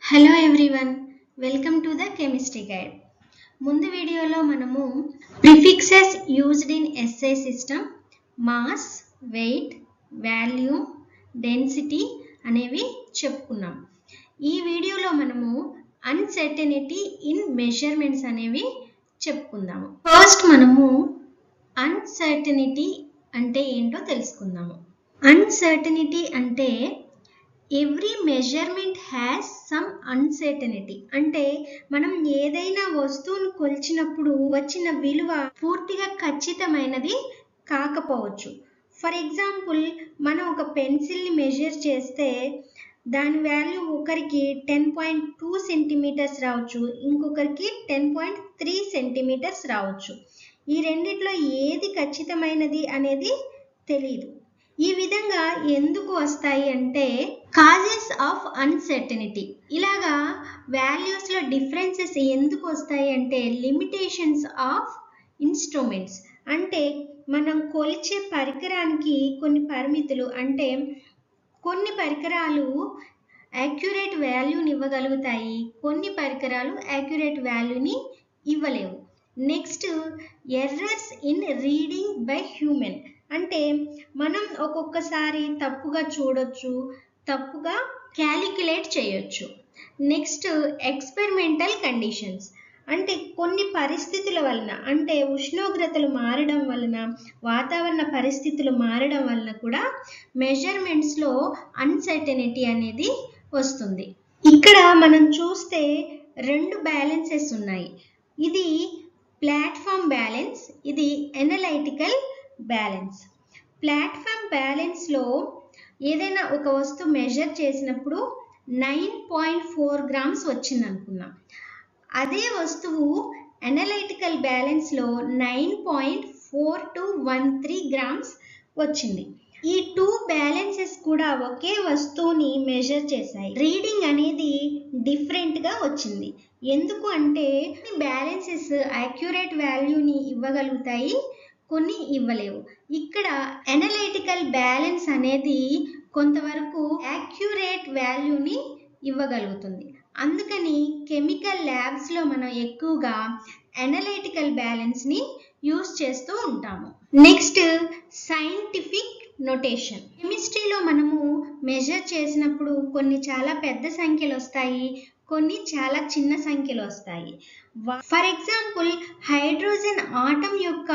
Hello everyone, welcome to the chemistry guide. ముందు వీడియోలో మనము prefixes used in SI system, mass, weight, volume, density అనేవి చెప్పుకున్నాం. ఈ వీడియోలో మనము అన్సర్టెనిటీ ఇన్ మెజర్మెంట్స్ అనేవి చెప్పుకుందాము. ఫస్ట్ మనము అన్సర్టెనిటీ అంటే ఏంటో తెలుసుకుందాము. అన్సర్టెనిటీ అంటే every measurement has some uncertainty. అంటే మనం ఏదైనా వస్తువును కొలిచినప్పుడు వచ్చిన విలువ పూర్తిగా ఖచ్చితమైనది కాకపోవచ్చు. ఫర్ ఎగ్జాంపుల్, మనం ఒక పెన్సిల్ని మెజర్ చేస్తే దాని వాల్యూ ఒకరికి 10.2 సెంటీమీటర్స్ రావచ్చు, ఇంకొకరికి 10.3 సెంటీమీటర్స్ రావచ్చు. ఈ రెండిట్లో ఏది ఖచ్చితమైనది అనేది తెలియదు. ఈ విధంగా ఎందుకు వస్తాయి అంటే కాజెస్ ఆఫ్ అన్సర్టెనిటీ. ఇలాగా వాల్యూస్లో డిఫరెన్సెస్ ఎందుకు వస్తాయి అంటే లిమిటేషన్స్ ఆఫ్ ఇన్స్ట్రుమెంట్స్. అంటే మనం కొలిచే పరికరానికి కొన్ని పరిమితులు, అంటే కొన్ని పరికరాలు యాక్యురేట్ వాల్యూని ఇవ్వగలుగుతాయి, కొన్ని పరికరాలు యాక్యురేట్ వాల్యూని ఇవ్వలేవు. Next, errors in reading by human. అంటే మనం ఒక్కొక్కసారి తప్పుగా చూడొచ్చు, తప్పుగా క్యాలిక్యులేట్ చేయొచ్చు. Next, experimental conditions. అంటే కొన్ని పరిస్థితుల వలన, అంటే ఉష్ణోగ్రతలు మారడం వలన, వాతావరణ పరిస్థితులు మారడం వలన కూడా మెజర్మెంట్స్లో అన్సర్టెనిటీ అనేది వస్తుంది. ఇక్కడ మనం చూస్తే రెండు బ్యాలెన్సెస్ ఉన్నాయి. ఇది ప్లాట్ఫామ్ బ్యాలెన్స్, ఇది ఎనలైటికల్ బ్యాలెన్స్. ప్లాట్ఫామ్ బ్యాలెన్స్లో ఏదైనా ఒక వస్తువు మెజర్ చేసినప్పుడు 9.4 గ్రామ్స్ వచ్చింది అనుకుందాం. అదే వస్తువు ఎనలైటికల్ బ్యాలెన్స్లో 9.4213 గ్రామ్స్ వచ్చింది. ఈ టూ బ్యాలెన్సెస్ కూడా ఒకే వస్తువుని మెజర్ చేశాయి. రీడింగ్ అనేది డిఫరెంట్గా వచ్చింది. ఎందుకు అంటే బ్యాలెన్సెస్ యాక్యురేట్ వాల్యూని ఇవ్వగలుగుతాయి, కొన్ని ఇవ్వలేవు. ఇక్కడ ఎనలైటికల్ బ్యాలెన్స్ అనేది కొంతవరకు యాక్యురేట్ వాల్యూని ఇవ్వగలుగుతుంది. అందుకని కెమికల్ ల్యాబ్స్లో మనం ఎక్కువగా ఎనలైటికల్ బ్యాలెన్స్ని యూజ్ చేస్తూ ఉంటాము. Next, scientific notation. కెమిస్ట్రీలో మనము మెజర్ చేసినప్పుడు కొన్ని చాలా పెద్ద సంఖ్యలు వస్తాయి, కొన్ని చాలా చిన్న సంఖ్యలు వస్తాయి. ఫర్ ఎగ్జాంపుల్, హైడ్రోజన్ ఆటం యొక్క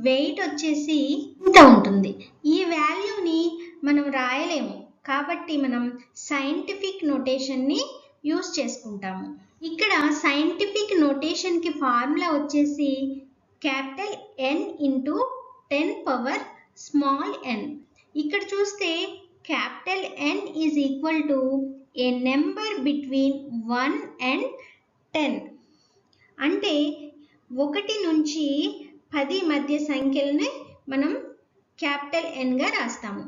వెయిట్ వచ్చేసి ఇంత ఉంటుంది. ఈ వాల్యూని మనం రాయలేము, కాబట్టి మనం సైంటిఫిక్ నొటేషన్ని యూజ్ చేసుకుంటాము. ఇక్కడ సైంటిఫిక్ నొటేషన్కి ఫార్ములా వచ్చేసి capital N into 10 power small n. ఇక్కడ చూస్తే capital N is equal to A number between 1 and 10. అంటే 1 నుంచి 10 మధ్య సంఖ్యలని మనం క్యాపిటల్ Nగా రాస్తాము.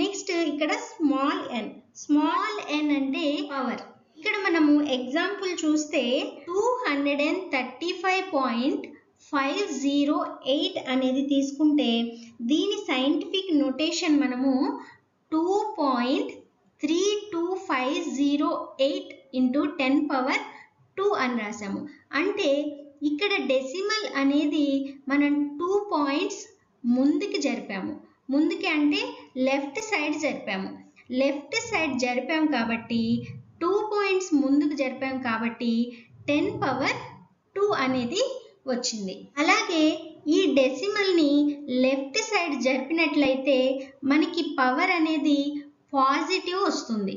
నెక్స్ట్, ఇక్కడ స్మాల్ n. స్మాల్ n అంటే పవర్. ఇక్కడ మనము ఎగ్జాంపుల్ చూస్తే 235.508 అనేది తీసుకుంటే దీని సైంటిఫిక్ నొటేషన్ మనము 2.3258 ఇంటూ 10 పవర్ 2 అని రాసాము. అంటే ఇక్కడ డెసిమల్ అనేది మనం 2 పాయింట్స్ ముందుకి జరిపాము. ముందుకి అంటే లెఫ్ట్ సైడ్ జరిపాము. లెఫ్ట్ సైడ్ జరిపాము కాబట్టి 2 పాయింట్స్ ముందుకు జరిపాము కాబట్టి 10 పవర్ 2 అనేది వచ్చింది. అలాగే ఈ డెసిమల్ని లెఫ్ట్ సైడ్ జరిపినట్లయితే మనకి పవర్ అనేది పాజిటివ్ వస్తుంది.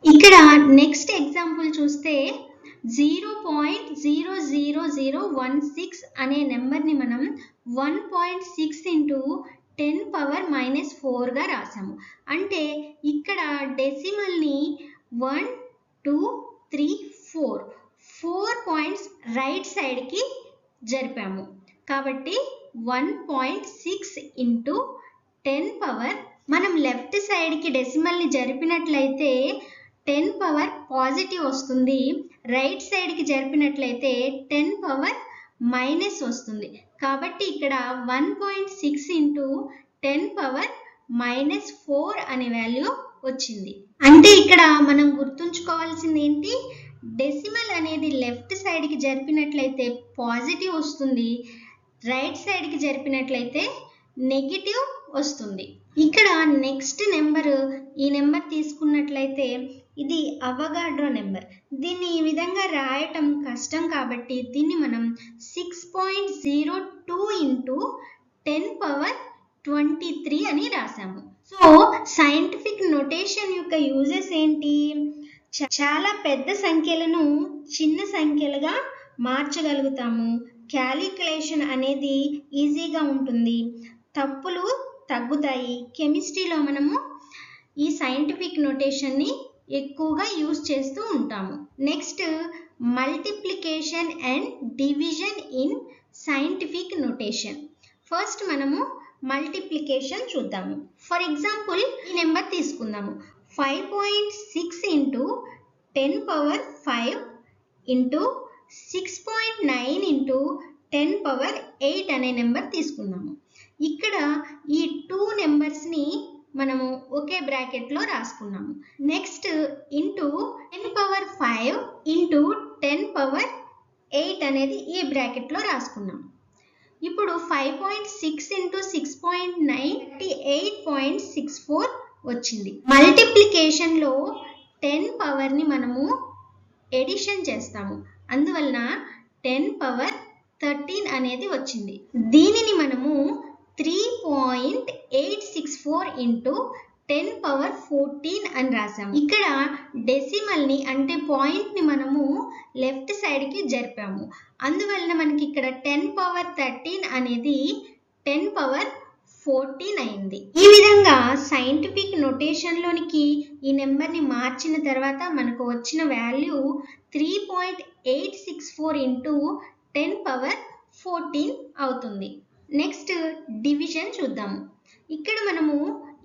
ఇక్కడ నెక్స్ట్ ఎగ్జాంపుల్ చూస్తే 0.00016 అనే నెంబర్ని మనం 1.6 ఇంటూ 10 పవర్ -4గా రాసాము. అంటే ఇక్కడ డెసిమల్ని 1 2 3 4 పాయింట్స్ రైట్ సైడ్కి జరిపాము. కాబట్టి 1.6 ఇంటూ 10 పవర్, మనం లెఫ్ట్ సైడ్కి డెసిమల్ని జరిపినట్లయితే 10 పవర్ పాజిటివ్ వస్తుంది, రైట్ సైడ్కి జరిపినట్లయితే 10 పవర్ మైనస్ వస్తుంది. కాబట్టి ఇక్కడ 1.6 ఇంటూ 10 పవర్ -4 అనే వాల్యూ వచ్చింది. అంటే ఇక్కడ మనం గుర్తుంచుకోవాల్సింది ఏంటి, డెసిమల్ అనేది లెఫ్ట్ సైడ్కి జరిపినట్లయితే పాజిటివ్ వస్తుంది, రైట్ సైడ్కి జరిపినట్లయితే నెగిటివ్ వస్తుంది. ఇక్కడ నెక్స్ట్ నెంబర్, ఈ నెంబర్ తీసుకున్నట్లయితే ఇది అవగాడ్రో నెంబర్. దీన్ని ఈ విధంగా రాయటం కష్టం కాబట్టి దీన్ని మనం 6.02 ఇంటూ 10^23 అని రాసాము. సో సైంటిఫిక్ నొటేషన్ యొక్క యూజెస్ ఏంటి, చాలా పెద్ద సంఖ్యలను చిన్న సంఖ్యలుగా మార్చగలుగుతాము, క్యాలిక్యులేషన్ అనేది ఈజీగా ఉంటుంది, తప్పులు తగ్గుతాయి. కెమిస్ట్రీలో మనము ఈ సైంటిఫిక్ నొటేషన్ని ఎక్కువగా యూజ్ చేస్తూ ఉంటాము. Next multiplication and division in scientific notation. First మనము మల్టిప్లికేషన్ చూద్దాము. ఫర్ ఎగ్జాంపుల్ ఈ నెంబర్ తీసుకుందాము, 5.6 ఇంటూ 10^5 ఇంటూ 6.9 ఇంటూ 10^8 అనే నెంబర్ తీసుకున్నాము. ఇక్కడ ఈ 2 నెంబర్స్ని మనము ఒకే బ్రాకెట్లో రాసుకున్నాము. నెక్స్ట్ ఇంటూ 10^5 ఇంటూ 10^8 అనేది ఈ బ్రాకెట్లో రాసుకున్నాము. ఇప్పుడు 5.6 ఇంటూ 6.9 8.64 వచ్చింది. మల్టిప్లికేషన్లో 10 పవర్ని మనము ఎడిషన్ చేస్తాము, అందువలన 10^13 అనేది వచ్చింది. దీనిని మనము 3.864 ఇంటూ 10^14 అని రాసాము. ఇక్కడ డెసిమల్ని అంటే పాయింట్ని మనము లెఫ్ట్ సైడ్కి జరిపాము, అందువలన మనకి ఇక్కడ 10^13 అనేది 10^14 అయింది. ఈ విధంగా సైంటిఫిక్ నొటేషన్లోనికి ఈ నెంబర్ని మార్చిన తర్వాత మనకు వచ్చిన వాల్యూ 3.864 ఇంటూ 10^14 అవుతుంది. నెక్స్ట్ డివిజన్ చూద్దాము. ఇక్కడ మనము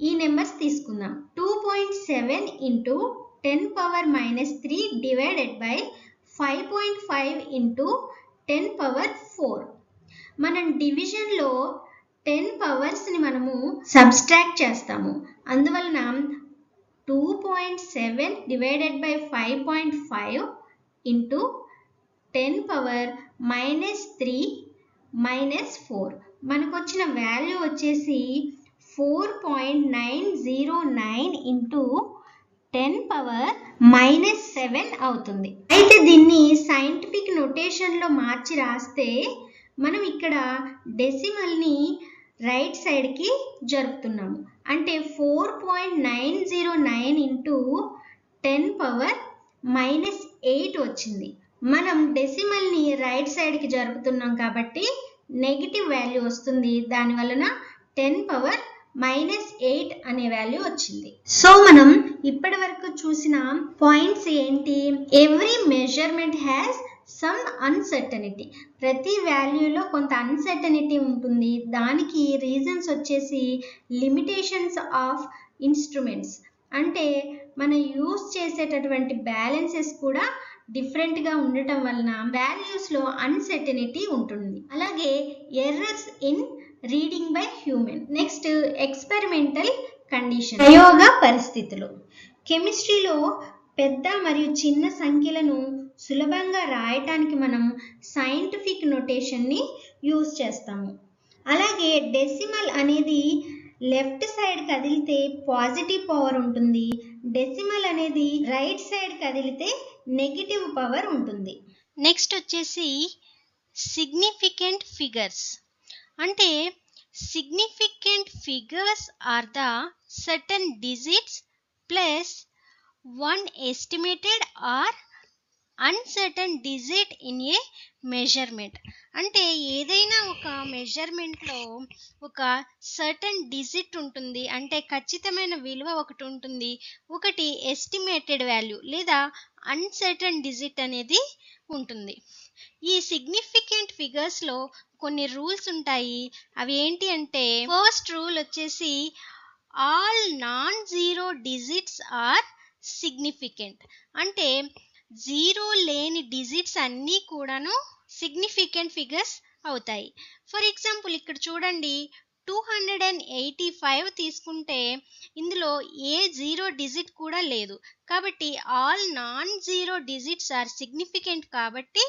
ఈ నెంబర్స్ తీసుకుందాం. 2.7 ఇంటూ 10^-3 డివైడెడ్ బై 5.5 ఇంటూ 10^4. మనం డివిజన్లో 10 పవర్స్ని మనము సబ్స్ట్రాక్ట్ చేస్తాము, అందువలన 2.7 డివైడెడ్ బై 5.5 ఇంటూ 10^-3 -4. మనకు వచ్చిన వాల్యూ వచ్చేసి 4.909 ఇంటూ 10^-7 అవుతుంది. అయితే దీన్ని సైంటిఫిక్ నొటేషన్లో మార్చి రాస్తే మనం ఇక్కడ డెసిమల్ని రైట్ సైడ్కి జరుపుతున్నాము, అంటే 4.909 ఇంటూ 10^-8 వచ్చింది. మనం డెసిమల్ని రైట్ సైడ్కి జరుపుతున్నాం కాబట్టి నెగిటివ్ వాల్యూ వస్తుంది, దాని వలన 10^-8 అనే వాల్యూ వచ్చింది. సో మనం ఇప్పటి వరకు చూసిన పాయింట్స్ ఏంటి, every measurement has some uncertainty. ప్రతి వాల్యూలో కొంత అన్సర్టనిటీ ఉంటుంది, దానికి రీజన్స్ వచ్చేసి లిమిటేషన్స్ ఆఫ్ ఇన్స్ట్రుమెంట్స్, అంటే మనం యూజ్ చేసేటటువంటి బ్యాలెన్సెస్ కూడా డిఫరెంట్గా ఉండటం వలన వాల్యూస్లో అన్సర్టనిటీ ఉంటుంది. అలాగే errors in reading by human. Next experimental condition, ప్రయోగ పరిస్థితులు. కెమిస్ట్రీలో పెద్ద మరియు చిన్న సంఖ్యలను సులభంగా రాయటానికి మనం సైంటిఫిక్ నొటేషన్ని యూజ్ చేస్తాము. అలాగే డెసిమల్ అనేది లెఫ్ట్ సైడ్ కదిలితే పాజిటివ్ పవర్ ఉంటుంది, డెసిమల్ అనేది రైట్ సైడ్ కదిలితే నెగిటివ్ పవర్ ఉంటుంది. నెక్స్ట్ వచ్చేసి సిగ్నిఫికెంట్ ఫిగర్స్. అంటే significant figures are the certain digits plus one estimated or uncertain digit in a measurement. అంటే ఏదైనా ఒక మెజర్మెంట్లో ఒక సర్టన్ డిజిట్ ఉంటుంది, అంటే ఖచ్చితమైన విలువ ఒకటి ఉంటుంది, ఒకటి ఎస్టిమేటెడ్ వాల్యూ లేదా అన్సర్టన్ డిజిట్ అనేది ఉంటుంది. ఈ సిగ్నిఫికెంట్ ఫిగర్స్లో కొన్ని రూల్స్ ఉంటాయి. అవి ఏంటి అంటే, ఫస్ట్ రూల్ వచ్చేసి all non zero digits are significant. అంటే జీరో లేని డిజిట్స్ అన్నీ కూడాను సిగ్నిఫికెంట్ ఫిగర్స్ అవుతాయి. ఫర్ ఎగ్జాంపుల్ ఇక్కడ చూడండి, 285 తీసుకుంటే ఇందులో ఏ జీరో డిజిట్ కూడా లేదు, కాబట్టి all non zero digits are significant. కాబట్టి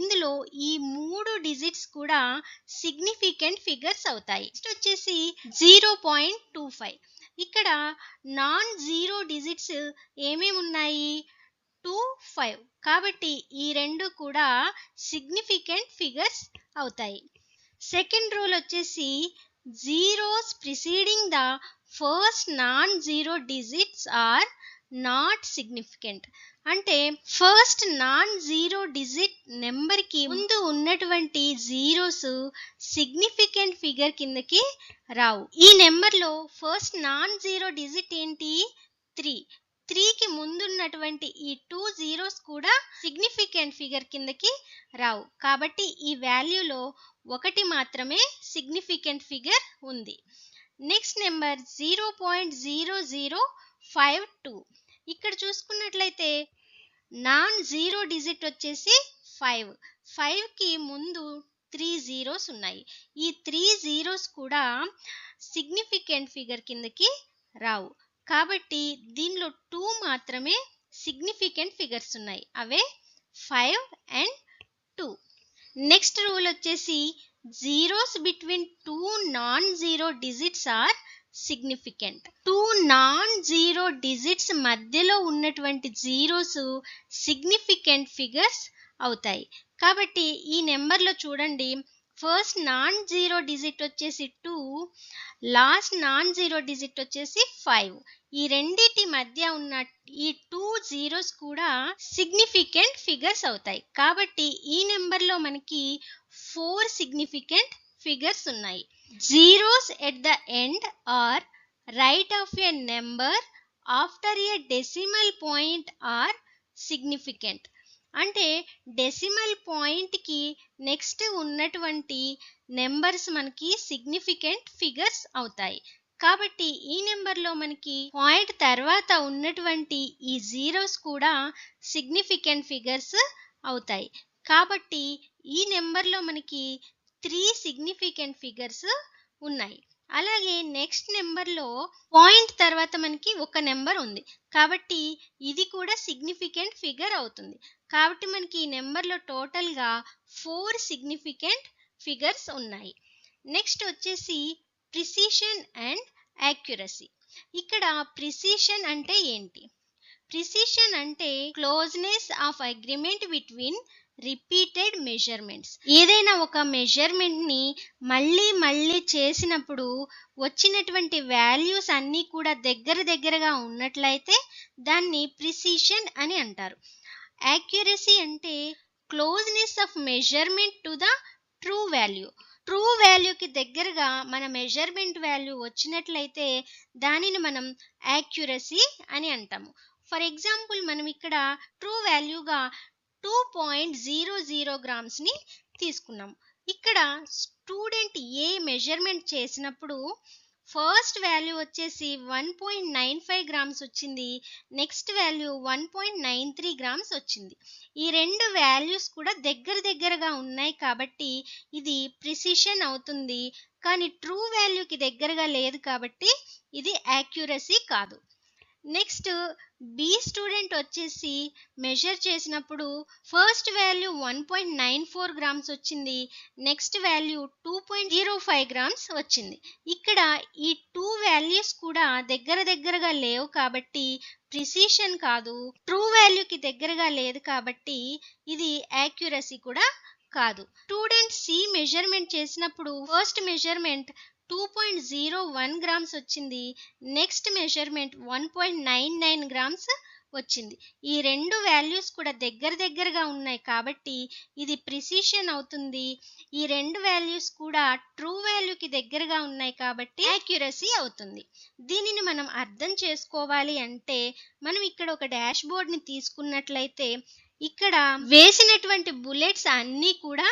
ఇందులో ఈ 3 డిజిట్స్ కూడా సిగ్నిఫికెంట్ ఫిగర్స్ అవుతాయి. నెక్స్ట్ వచ్చేసి 0.25. ఇక్కడ నాన్ జీరో డిజిట్స్ ఏమేమి ఉన్నాయి? 2, 5. కాబట్టి ఈ రెండు కూడా సిగ్నిఫికెంట్ ఫిగర్స్ అవుతాయి. సెకండ్ రూల్ వచ్చేసి zeros preceding the first non zero digits are not significant. అంటే ఫస్ట్ నాన్ జీరో డిజిట్ నెంబర్కి ముందు ఉన్నటువంటి జీరోస్ సిగ్నిఫికెంట్ ఫిగర్ కిందకి రావు. ఈ నెంబర్లో ఫస్ట్ నాన్ జీరో డిజిట్ ఏంటి? 3. 3కి ముందున్నటువంటి ఈ 2 జీరోస్ కూడా సిగ్నిఫికెంట్ ఫిగర్ కిందకి రావు. కాబట్టి ఈ వాల్యూలో ఒకటి మాత్రమే సిగ్నిఫికెంట్ ఫిగర్ ఉంది. Next number 0.0052. ఇక్కడ చూసుకున్నట్లయితే నాన్ జీరో డిజిట్ వచ్చేసి 5. 5కి ముందు 3 జీరోస్ ఉన్నాయి. ఈ 3 జీరోస్ కూడా సిగ్నిఫికెంట్ ఫిగర్ కిందకి రావు. కాబట్టి దీనిలో 2 మాత్రమే సిగ్నిఫికెంట్ ఫిగర్స్ ఉన్నాయి, అవే 5 and 2. నెక్స్ట్ రూల్ వచ్చేసి zeros between 2 non zero digits are significant. 2 non zero digits మధ్యలో ఉన్నటువంటి జీరోస్ సిగ్నిఫికెంట్ ఫిగర్స్ అవుతాయి. కాబట్టి ఈ నెంబర్లో చూడండి, ఫస్ట్ నాన్ జీరో డిజిట్ వచ్చేసి 2, లాస్ట్ నాన్ జీరో డిజిట్ వచ్చేసి 5. ఈ రెండిటి మధ్య ఉన్న ఈ 2 జీరోస్ కూడా సిగ్నిఫికెంట్ ఫిగర్స్ అవుతాయి. కాబట్టి ఈ నెంబర్లో మనకి 4 సిగ్నిఫికెంట్ ఫిగర్స్ ఉన్నాయి. Zeros at the end or right of a number after a decimal point are significant. అంటే డెసిమల్ పాయింట్కి నెక్స్ట్ ఉన్నటువంటి నెంబర్స్ మనకి సిగ్నిఫికెంట్ ఫిగర్స్ అవుతాయి. కాబట్టి ఈ నెంబర్లో మనకి పాయింట్ తర్వాత ఉన్నటువంటి ఈ జీరోస్ కూడా సిగ్నిఫికెంట్ ఫిగర్స్ అవుతాయి. కాబట్టి ఈ నెంబర్లో మనకి 3 సిగ్నిఫికెంట్ ఫిగర్స్ ఉన్నాయి. అలాగే నెక్స్ట్ నెంబర్లో పాయింట్ తర్వాత మనకి ఒక నెంబర్ ఉంది, కాబట్టి ఇది కూడా సిగ్నిఫికెంట్ ఫిగర్ అవుతుంది. కాబట్టి మనకి ఈ నెంబర్లో టోటల్గా 4 సిగ్నిఫికెంట్ ఫిగర్స్ ఉన్నాయి. నెక్స్ట్ వచ్చేసి ప్రిసిషన్ అండ్ యాక్యురసీ. ఇక్కడ ప్రిసిషన్ అంటే ఏంటి? ప్రిసిషన్ అంటే closeness of agreement between repeated measurements. ఏదైనా ఒక మెజర్మెంట్ని మళ్ళీ చేసినప్పుడు వచ్చినటువంటి వాల్యూస్ అన్నీ కూడా దగ్గరగా ఉన్నట్లయితే దాన్ని ప్రిసిషన్ అని అంటారు. యాక్యురసీ అంటే closeness of measurement to the true value. True వాల్యూకి దగ్గరగా మన మెజర్మెంట్ వాల్యూ వచ్చినట్లయితే దానిని మనం యాక్యురసీ అని అంటాము. ఫర్ ఎగ్జాంపుల్ మనం ఇక్కడ ట్రూ వాల్యూగా 2.00 గ్రామ్స్ని తీసుకున్నాం. ఇక్కడ స్టూడెంట్ ఏ మెజర్మెంట్ చేసినప్పుడు ఫస్ట్ వాల్యూ వచ్చేసి 1.95 గ్రామ్స్ వచ్చింది, నెక్స్ట్ వాల్యూ 1.93 గ్రామ్స్ వచ్చింది. ఈ రెండు వాల్యూస్ కూడా దగ్గరగా ఉన్నాయి కాబట్టి ఇది ప్రిసిషన్ అవుతుంది. కానీ ట్రూ వాల్యూకి దగ్గరగా లేదు కాబట్టి ఇది యాక్యురసీ కాదు. నెక్స్ట్ బి స్టూడెంట్ వచ్చేసి మెజర్ చేసినప్పుడు ఫస్ట్ వాల్యూ 1.94 గ్రామ్స్ వచ్చింది, నెక్స్ట్ వాల్యూ 2.05 గ్రామ్స్ వచ్చింది. ఇక్కడ ఈ 2 వాల్యూస్ కూడా దగ్గరగా లేవు కాబట్టి ప్రిసిషన్ కాదు. ట్రూ వాల్యూకి దగ్గరగా లేదు కాబట్టి ఇది యాక్యురసీ కూడా కాదు. స్టూడెంట్ సి మెజర్మెంట్ చేసినప్పుడు ఫస్ట్ మెజర్మెంట్ 2.01 గ్రామ్స్ వచ్చింది, నెక్స్ట్ మెజర్మెంట్ 1.99 గ్రామ్స్ వచ్చింది. ఈ రెండు వాల్యూస్ కూడా దగ్గరగా ఉన్నాయి కాబట్టి ఇది ప్రిసిషన్ అవుతుంది. ఈ రెండు వాల్యూస్ కూడా ట్రూ వాల్యూకి దగ్గరగా ఉన్నాయి కాబట్టి యాక్యురసీ అవుతుంది. దీనిని మనం అర్థం చేసుకోవాలి అంటే మనం ఇక్కడ ఒక డాష్ బోర్డ్ని తీసుకున్నట్లయితే ఇక్కడ వేసినటువంటి బుల్లెట్స్ అన్నీ కూడా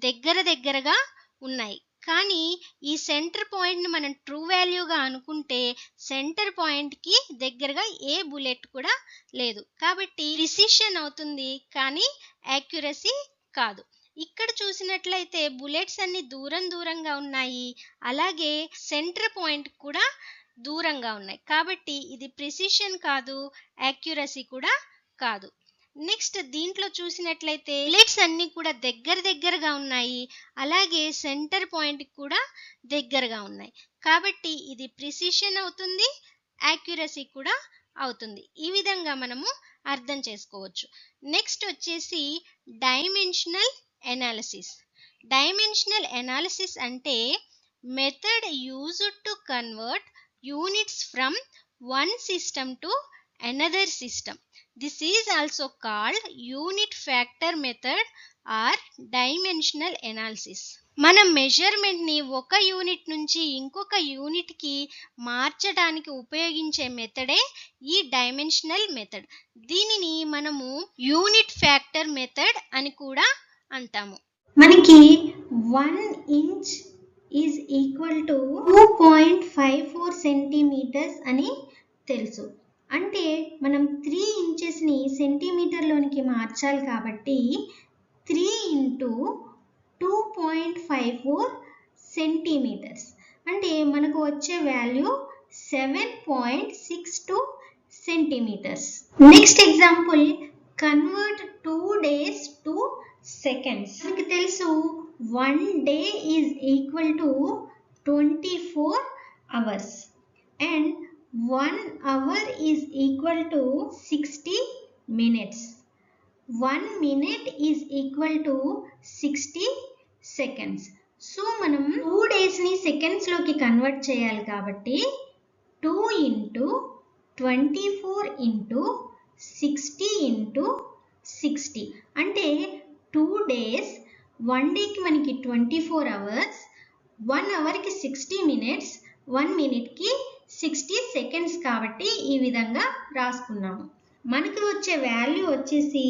దగ్గరగా ఉన్నాయి. కానీ ఈ సెంటర్ పాయింట్ని మనం ట్రూ వాల్యూగా అనుకుంటే సెంటర్ పాయింట్కి దగ్గరగా ఏ బుల్లెట్ కూడా లేదు, కాబట్టి ప్రిసిషన్ అవుతుంది కానీ యాక్యురసీ కాదు. ఇక్కడ చూసినట్లయితే బుల్లెట్స్ అన్ని దూరంగా ఉన్నాయి, అలాగే సెంటర్ పాయింట్ కూడా దూరంగా ఉన్నాయి. కాబట్టి ఇది ప్రిసిషన్ కాదు, యాక్యురసీ కూడా కాదు. నెక్స్ట్ దీంట్లో చూసినట్లయితే బుల్లెట్స్ అన్ని కూడా దగ్గరగా ఉన్నాయి, అలాగే సెంటర్ పాయింట్ కూడా దగ్గరగా ఉన్నాయి. కాబట్టి ఇది ప్రిసిషన్ అవుతుంది, యాక్యురసీ కూడా అవుతుంది. ఈ విధంగా మనము అర్థం చేసుకోవచ్చు. నెక్స్ట్ వచ్చేసి డైమెన్షనల్ ఎనాలిసిస్. డైమెన్షనల్ ఎనాలిసిస్ అంటే method used to convert units from one system to another system. This is also called unit factor method or dimensional analysis. మనం మెజర్మెంట్ని ఒక యూనిట్ నుంచి ఇంకొక యూనిట్కి మార్చడానికి ఉపయోగించే మెథడే ఈ డైమెన్షనల్ మెథడ్. దీనిని మనము యూనిట్ ఫ్యాక్టర్ మెథడ్ అని కూడా అంటాము. మనకి 1 inch is equal to 2.54 centimetres అని తెలుసు. అంటే మనం 3 ఇంచెస్ని సెంటీమీటర్లోనికి మార్చాలి కాబట్టి 3 ఇంటూ 2.54 సెంటీమీటర్స్ అంటే మనకు వచ్చే value 7.62 centimetres. Next example, convert 2 days to seconds. మనకు తెలుసు 1 day is equal to 24 hours and 1 hour is equal to 60 minutes. 1 minute is equal to 60 seconds. So మనం 2 డేస్ని సెకండ్స్లోకి కన్వర్ట్ చేయాలి కాబట్టి 2 ఇంటూ 24 ఇంటూ 60 ఇంటూ 60 అంటే 2 days, 1 డేకి మనకి 24 hours, 1 అవర్కి 60 minutes, 1 మినిట్కి 60 seconds కాబట్టి ఈ విధంగా రాసుకున్నాము. మనకి వచ్చే వాల్యూ వచ్చేసి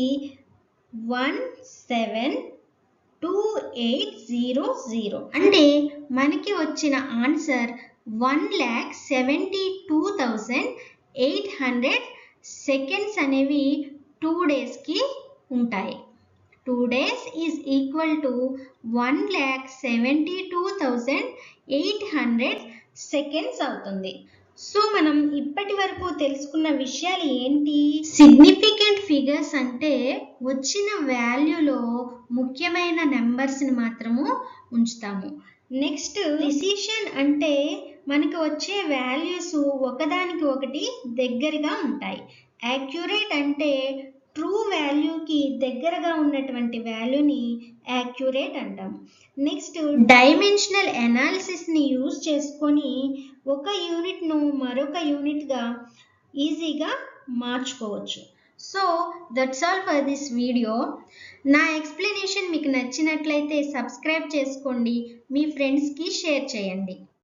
172,800. అంటే మనకి వచ్చిన ఆన్సర్ 1,72,800 సెకండ్స్ అనేవి 2 డేస్కి ఉంటాయి. 2 days is equal to 1,72,800 seconds అవుతుంది. సో మనం ఇప్పటి వరకు తెలుసుకున్న విషయాలు ఏంటి? సిగ్నిఫికెంట్ ఫిగర్స్ అంటే వచ్చిన వాల్యూలో ముఖ్యమైన నెంబర్స్ని మాత్రము ఉంచుతాము. నెక్స్ట్ ప్రిసిషన్ అంటే మనకు వచ్చే వాల్యూస్ ఒకదానికి ఒకటి దగ్గరగా ఉంటాయి. యాక్యురేట్ అంటే ట్రూ వాల్యూకి దగ్గరగా ఉన్నటువంటి వాల్యూని యాక్యురేట్ అంటాం. నెక్స్ట్ డైమెన్షనల్ ఎనాలిసిస్ని యూజ్ చేసుకొని ఒక యూనిట్ను మరొక యూనిట్గా ఈజీగా మార్చుకోవచ్చు. So that's all for this video. నా ఎక్స్ప్లెనేషన్ మీకు నచ్చినట్లయితే సబ్స్క్రైబ్ చేసుకోండి, మీ ఫ్రెండ్స్కి షేర్ చేయండి.